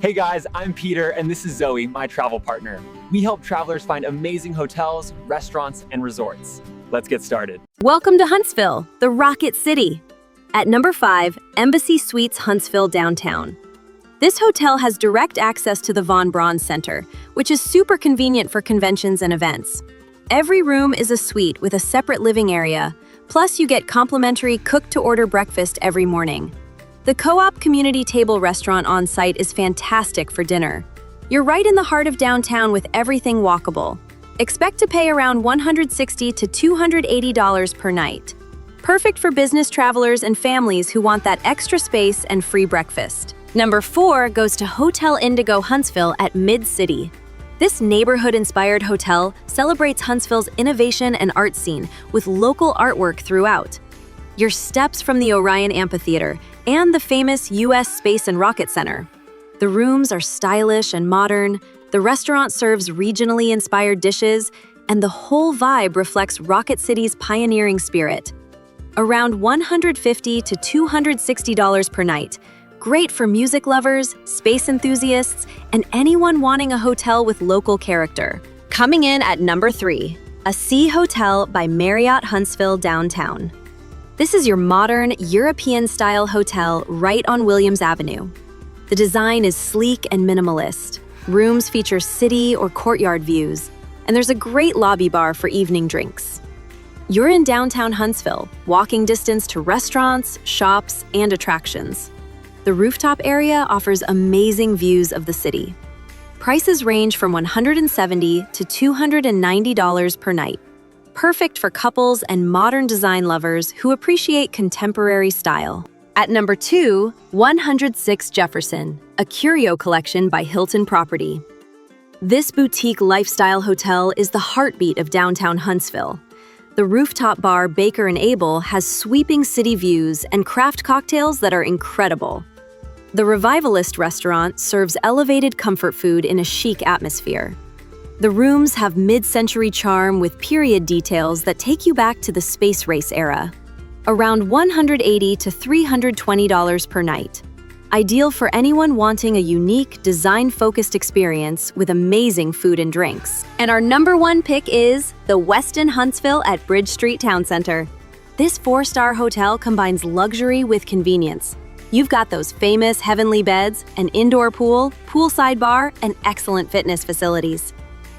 Hey guys, I'm Peter, and this is Zoe, my travel partner. We help travelers find amazing hotels, restaurants, and resorts. Let's get started. Welcome to Huntsville, the Rocket City. At number 5, Embassy Suites Huntsville Downtown. This hotel has direct access to the Von Braun Center, which is super convenient for conventions and events. Every room is a suite with a separate living area, plus you get complimentary cook-to-order breakfast every morning. The Co-op Community Table restaurant on site is fantastic for dinner. You're right in the heart of downtown with everything walkable. Expect to pay around $160 to $280 per night. Perfect for business travelers and families who want that extra space and free breakfast. Number 4 goes to Hotel Indigo Huntsville at MidCity. This neighborhood-inspired hotel celebrates Huntsville's innovation and art scene with local artwork throughout. Your steps from the Orion Amphitheater and the famous U.S. Space and Rocket Center. The rooms are stylish and modern, the restaurant serves regionally inspired dishes, and the whole vibe reflects Rocket City's pioneering spirit. Around $150 to $260 per night. Great for music lovers, space enthusiasts, and anyone wanting a hotel with local character. Coming in at number 3, a Sea Hotel by Marriott Huntsville Downtown. This is your modern, European-style hotel right on Williams Avenue. The design is sleek and minimalist. Rooms feature city or courtyard views, and there's a great lobby bar for evening drinks. You're in downtown Huntsville, walking distance to restaurants, shops, and attractions. The rooftop area offers amazing views of the city. Prices range from $170 to $290 per night. Perfect for couples and modern design lovers who appreciate contemporary style. At number 2, 106 Jefferson, a curio collection by Hilton Property. This boutique lifestyle hotel is the heartbeat of downtown Huntsville. The rooftop bar Baker & Able has sweeping city views and craft cocktails that are incredible. The Revivalist restaurant serves elevated comfort food in a chic atmosphere. The rooms have mid-century charm with period details that take you back to the space race era. Around $180 to $320 per night. Ideal for anyone wanting a unique, design-focused experience with amazing food and drinks. And our number 1 pick is the Westin Huntsville at Bridge Street Town Center. This 4-star hotel combines luxury with convenience. You've got those famous heavenly beds, an indoor pool, poolside bar, and excellent fitness facilities.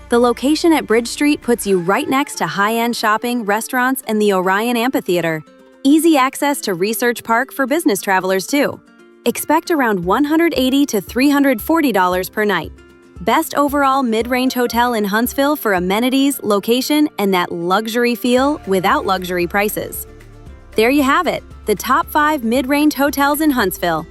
The location at Bridge Street puts you right next to high-end shopping, restaurants, and the Orion Amphitheater. Easy access to Research Park for business travelers, too. Expect around $180 to $340 per night. Best overall mid-range hotel in Huntsville for amenities, location, and that luxury feel without luxury prices. There you have it, the top 5 mid-range hotels in Huntsville.